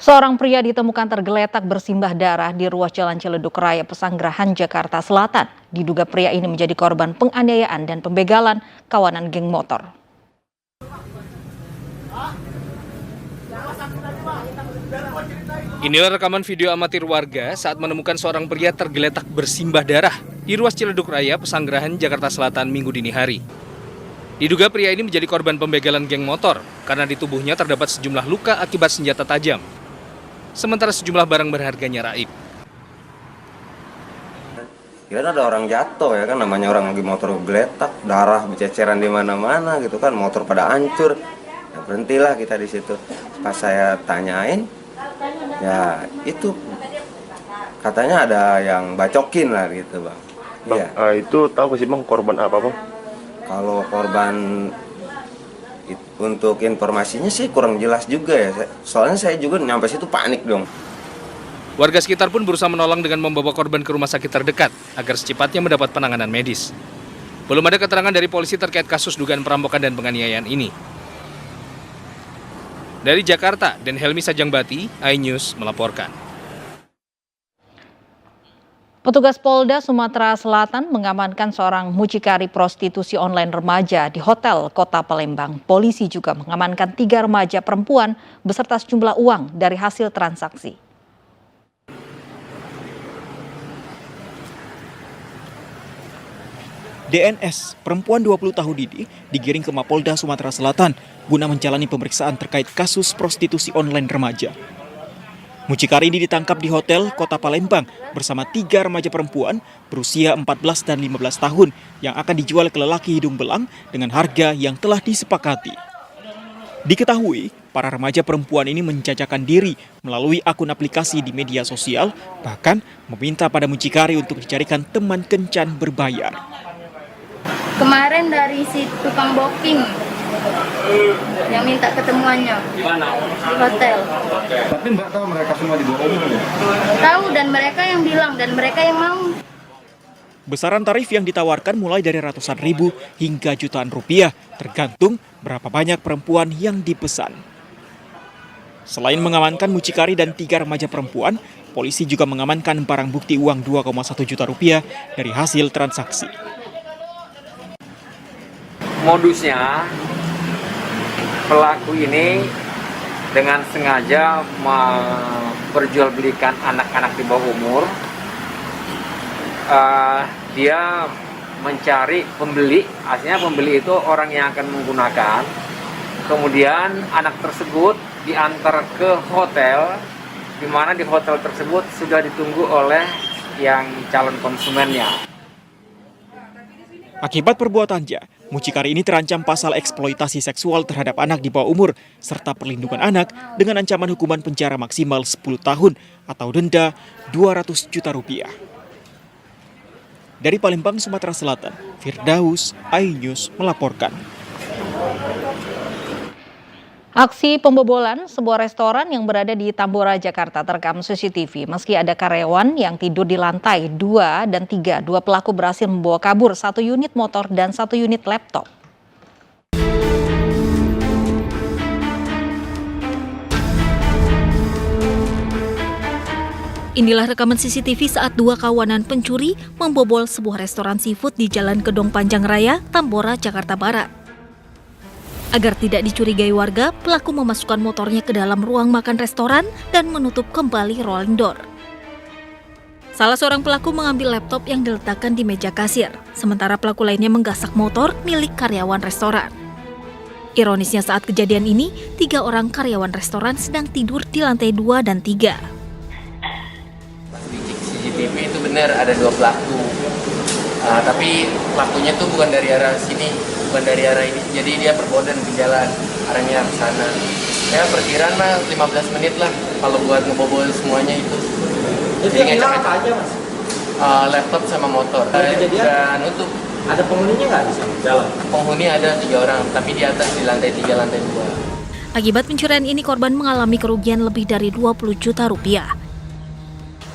Seorang pria ditemukan tergeletak bersimbah darah di ruas Jalan Ciledug Raya, Pesanggerahan, Jakarta Selatan. Diduga pria ini menjadi korban penganiayaan dan pembegalan kawanan geng motor. Inilah rekaman video amatir warga saat menemukan seorang pria tergeletak bersimbah darah di ruas Ciledug Raya, Pesanggerahan, Jakarta Selatan, Minggu dini hari. Diduga pria ini menjadi korban pembegalan geng motor karena di tubuhnya terdapat sejumlah luka akibat senjata tajam. Sementara sejumlah barang berharganya raib. Kira ada orang jatuh ya kan, namanya orang lagi motor geletak, darah berceceran di mana-mana gitu kan, motor pada hancur. Ya berhentilah kita di situ. Pas saya tanyain, ya itu katanya ada yang bacokin lah gitu bang. Bang, Iya. itu tahu sih bang korban apa bang? Kalau korban untuk informasinya sih kurang jelas juga ya. Soalnya saya juga nyampe situ panik dong. Warga sekitar pun berusaha menolong dengan membawa korban ke rumah sakit terdekat agar secepatnya mendapat penanganan medis. Belum ada keterangan dari polisi terkait kasus dugaan perampokan dan penganiayaan ini. Dari Jakarta, Dan Helmi Sajangbati, iNews melaporkan. Petugas Polda Sumatera Selatan mengamankan seorang mucikari prostitusi online remaja di Hotel Kota Palembang. Polisi juga mengamankan 3 remaja perempuan beserta sejumlah uang dari hasil transaksi. DNS, perempuan 20 tahun ini, digiring ke Mapolda Sumatera Selatan guna menjalani pemeriksaan terkait kasus prostitusi online remaja. Mucikari ini ditangkap di Hotel Kota Palembang bersama 3 remaja perempuan berusia 14 dan 15 tahun yang akan dijual ke lelaki hidung belang dengan harga yang telah disepakati. Diketahui, para remaja perempuan ini menjajakan diri melalui akun aplikasi di media sosial, bahkan meminta pada mucikari untuk dicarikan teman kencan berbayar. Kemarin dari si tukang booking yang minta ketemuannya di hotel. Tapi Mbak tahu mereka semua di bawah umur ya? Tahu, dan mereka yang bilang dan mereka yang mau. Besaran tarif yang ditawarkan mulai dari ratusan ribu hingga jutaan rupiah, tergantung berapa banyak perempuan yang dipesan. Selain mengamankan mucikari dan 3 remaja perempuan, polisi juga mengamankan barang bukti uang 2,1 juta rupiah dari hasil transaksi. Modusnya, pelaku ini dengan sengaja memperjualbelikan anak-anak di bawah umur. Dia mencari pembeli, artinya pembeli itu orang yang akan menggunakan. Kemudian anak tersebut diantar ke hotel, di mana di hotel tersebut sudah ditunggu oleh yang calon konsumennya. Akibat perbuatannya, mucikari ini terancam pasal eksploitasi seksual terhadap anak di bawah umur serta perlindungan anak dengan ancaman hukuman penjara maksimal 10 tahun atau denda 200 juta rupiah. Dari Palembang, Sumatera Selatan, Firdaus, iNews melaporkan. Aksi pembobolan sebuah restoran yang berada di Tambora, Jakarta terekam CCTV. Meski ada karyawan yang tidur di lantai 2 dan 3, 2 pelaku berhasil membawa kabur 1 unit motor dan 1 unit laptop. Inilah rekaman CCTV saat 2 kawanan pencuri membobol sebuah restoran seafood di Jalan Gedong Panjang Raya, Tambora, Jakarta Barat. Agar tidak dicurigai warga, pelaku memasukkan motornya ke dalam ruang makan restoran dan menutup kembali rolling door. Salah seorang pelaku mengambil laptop yang diletakkan di meja kasir, sementara pelaku lainnya menggasak motor milik karyawan restoran. Ironisnya saat kejadian ini, 3 orang karyawan restoran sedang tidur di lantai 2 dan 3. Di CCTV itu benar ada 2 pelaku, tapi pelakunya tuh bukan dari arah sini, bukan dari arah ini, jadi dia berbondan ke jalan, arahnya ke sana. Ya perkiraan mah 15 menit lah kalau buat ngebobol semuanya itu. Jadi ngecek apa aja mas? Laptop sama motor. Udah nutup. Ada penghuninya nggak di sana? Dalam? Penghuni ada 3 orang, tapi di atas di lantai 3, lantai 2. Akibat pencurian ini, korban mengalami kerugian lebih dari 20 juta rupiah.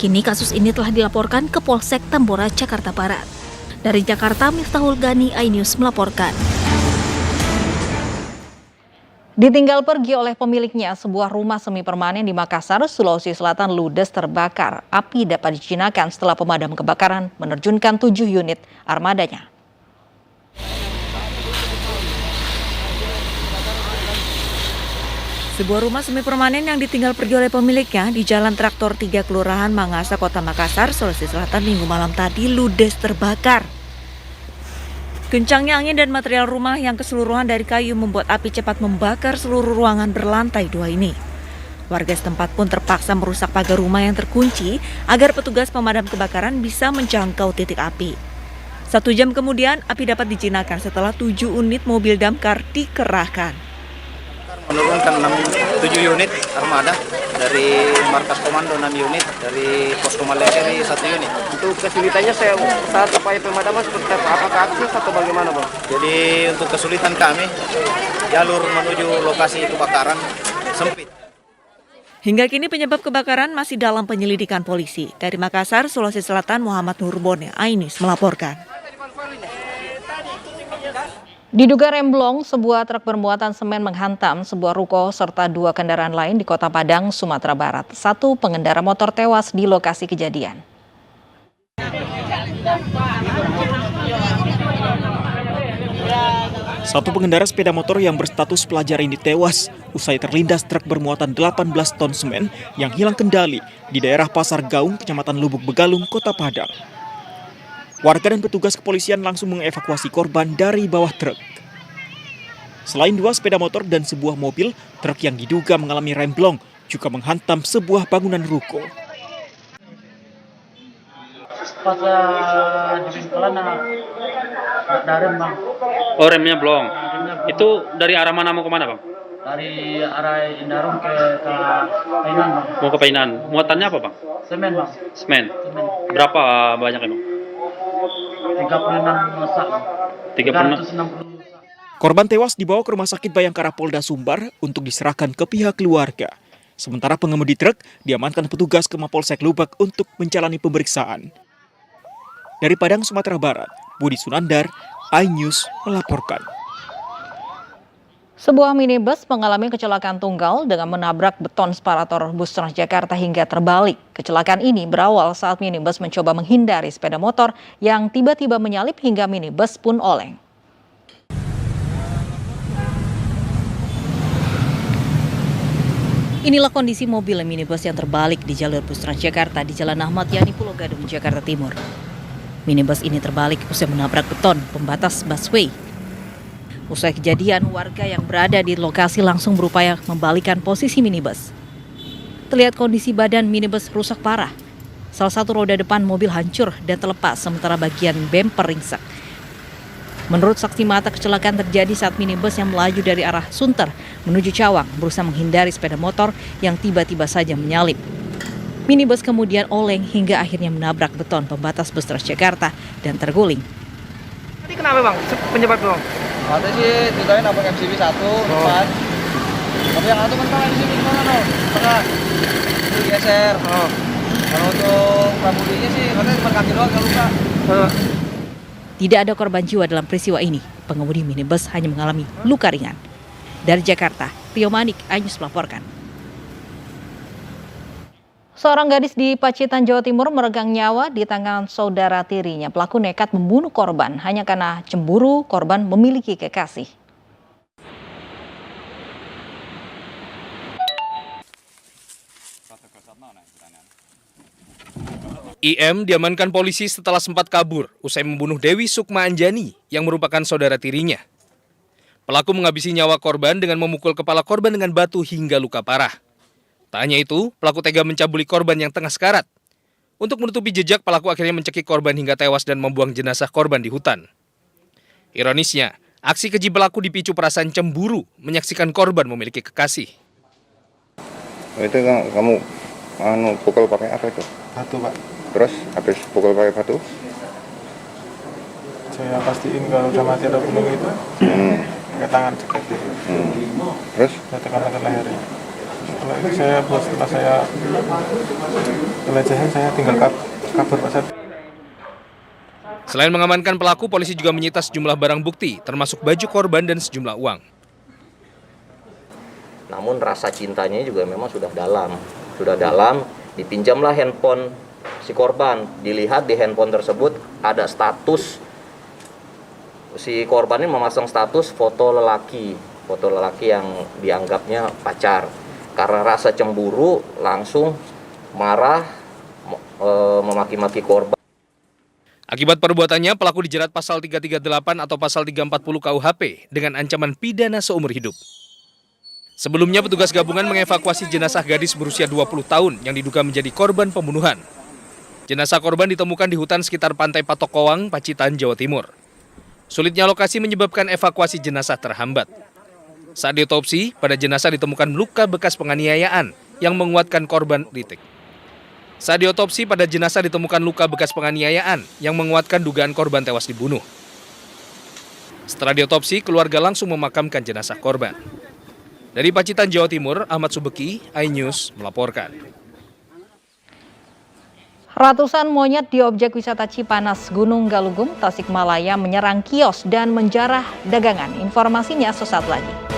Kini kasus ini telah dilaporkan ke Polsek Tambora, Jakarta Barat. Dari Jakarta, Miftahul Gani, iNews melaporkan. Ditinggal pergi oleh pemiliknya, sebuah rumah semi permanen di Makassar, Sulawesi Selatan ludes terbakar. Api dapat dijinakan setelah pemadam kebakaran menerjunkan 7 unit armadanya. Sebuah rumah semi permanen yang ditinggal pergi oleh pemiliknya di Jalan Traktor 3 Kelurahan Mangasa, Kota Makassar, Sulawesi Selatan Minggu malam tadi ludes terbakar. Kencangnya angin dan material rumah yang keseluruhan dari kayu membuat api cepat membakar seluruh ruangan berlantai 2 ini. Warga setempat pun terpaksa merusak pagar rumah yang terkunci agar petugas pemadam kebakaran bisa menjangkau titik api. 1 jam kemudian, api dapat dijinakan setelah 7 unit mobil damkar dikerahkan. Menurunkan 7 unit armada dari markas komando, 6 unit dari posko Malekeri 1 unit. Untuk kesulitannya saat upaya pemadaman seperti apa? Apakah akses atau bagaimana, Bang? Jadi untuk kesulitan kami, jalur menuju lokasi kebakaran sempit. Hingga kini penyebab kebakaran masih dalam penyelidikan polisi. Dari Makassar, Sulawesi Selatan, Muhammad Nurbone, iNews melaporkan. Diduga remblong, sebuah truk bermuatan semen menghantam sebuah ruko serta 2 kendaraan lain di Kota Padang, Sumatera Barat. 1 pengendara motor tewas di lokasi kejadian. Satu pengendara sepeda motor yang berstatus pelajar ini tewas usai terlindas truk bermuatan 18 ton semen yang hilang kendali di daerah Pasar Gaung, Kecamatan Lubuk Begalung, Kota Padang. Warga dan petugas kepolisian langsung mengevakuasi korban dari bawah truk. Selain 2 sepeda motor dan sebuah mobil, truk yang diduga mengalami remblong juga menghantam sebuah bangunan ruko. Pas di Bengkelan ada rem, Bang. Oh, remnya belum. Itu dari arah mana mau kemana, Bang? Dari arah Indarum ke Painan, Bang. Mau ke Painan. Muatannya apa, Bang? Semen, Bang. Semen. Berapa banyak, Bang? 36 sak. 36. Korban tewas dibawa ke Rumah Sakit Bayangkara Polda Sumbar untuk diserahkan ke pihak keluarga. Sementara pengemudi truk diamankan petugas ke Mapolsek Lubak untuk menjalani pemeriksaan. Dari Padang, Sumatera Barat, Budi Sunandar, iNews melaporkan. Sebuah minibus mengalami kecelakaan tunggal dengan menabrak beton separator bus Transjakarta hingga terbalik. Kecelakaan ini berawal saat minibus mencoba menghindari sepeda motor yang tiba-tiba menyalip hingga minibus pun oleng. Inilah kondisi mobil minibus yang terbalik di jalur bus Transjakarta di Jalan Ahmad Yani, Pulau Gadung, Jakarta Timur. Minibus ini terbalik usai menabrak beton pembatas busway. Usai kejadian, warga yang berada di lokasi langsung berupaya membalikkan posisi minibus. Terlihat kondisi badan minibus rusak parah. Salah satu roda depan mobil hancur dan terlepas, sementara bagian bemper ringsek. Menurut saksi mata, kecelakaan terjadi saat minibus yang melaju dari arah Sunter menuju Cawang berusaha menghindari sepeda motor yang tiba-tiba saja menyalip. Minibus kemudian oleng hingga akhirnya menabrak beton pembatas bus Transjakarta dan terguling. Tadi kenapa, Bang? Penyebabnya, Bang? Ada sih, ditanya nabrak MCB 1 depan. Tapi yang satu mentang MCB gimana, no? Tengah. Itu geser. Kalau untuk pramudinya sih, katanya cuma kaki doang, gak luka. Tidak ada korban jiwa dalam peristiwa ini. Pengemudi minibus hanya mengalami luka ringan. Dari Jakarta, Rio Manik, iNews melaporkan. Seorang gadis di Pacitan, Jawa Timur meregang nyawa di tangan saudara tirinya. Pelaku nekat membunuh korban hanya karena cemburu korban memiliki kekasih. IM diamankan polisi setelah sempat kabur usai membunuh Dewi Sukma Anjani yang merupakan saudara tirinya. Pelaku menghabisi nyawa korban dengan memukul kepala korban dengan batu hingga luka parah. Tak hanya itu, pelaku tega mencabuli korban yang tengah sekarat. Untuk menutupi jejak, pelaku akhirnya mencekik korban hingga tewas dan membuang jenazah korban di hutan. Ironisnya, aksi keji pelaku dipicu perasaan cemburu menyaksikan korban memiliki kekasih. Itu kamu pukul pakai apa itu? Batu, Pak. Terus habis pukul pakai batu? Saya pastiin kalau udah mati ada gunung itu. Pakai tangan cekek gitu. Terus? Saya tekan-tekan lehernya. Setelah saya pelecehan, saya tinggal kabur, Pak. Selain mengamankan pelaku, polisi juga menyita sejumlah barang bukti, termasuk baju korban dan sejumlah uang. namun rasa cintanya juga memang sudah dalam. Dipinjamlah handphone si korban, dilihat di handphone tersebut ada status, si korban ini memasang status foto lelaki yang dianggapnya pacar. Karena rasa cemburu langsung marah, memaki-maki korban. Akibat perbuatannya, pelaku dijerat pasal 338 atau pasal 340 KUHP dengan ancaman pidana seumur hidup. Sebelumnya, petugas gabungan mengevakuasi jenazah gadis berusia 20 tahun yang diduga menjadi korban pembunuhan. Jenazah korban ditemukan di hutan sekitar Pantai Patokowang, Pacitan, Jawa Timur. Sulitnya lokasi menyebabkan evakuasi jenazah terhambat. Saat diotopsi, pada jenazah ditemukan luka bekas penganiayaan yang menguatkan korban kritik. Saat diotopsi, pada jenazah ditemukan luka bekas penganiayaan yang menguatkan dugaan korban tewas dibunuh. Setelah diotopsi, keluarga langsung memakamkan jenazah korban. Dari Pacitan, Jawa Timur, Ahmad Subeki, iNews melaporkan. Ratusan monyet di objek wisata Cipanas, Gunung Galunggung, Tasikmalaya menyerang kios dan menjarah dagangan. Informasinya sesaat lagi.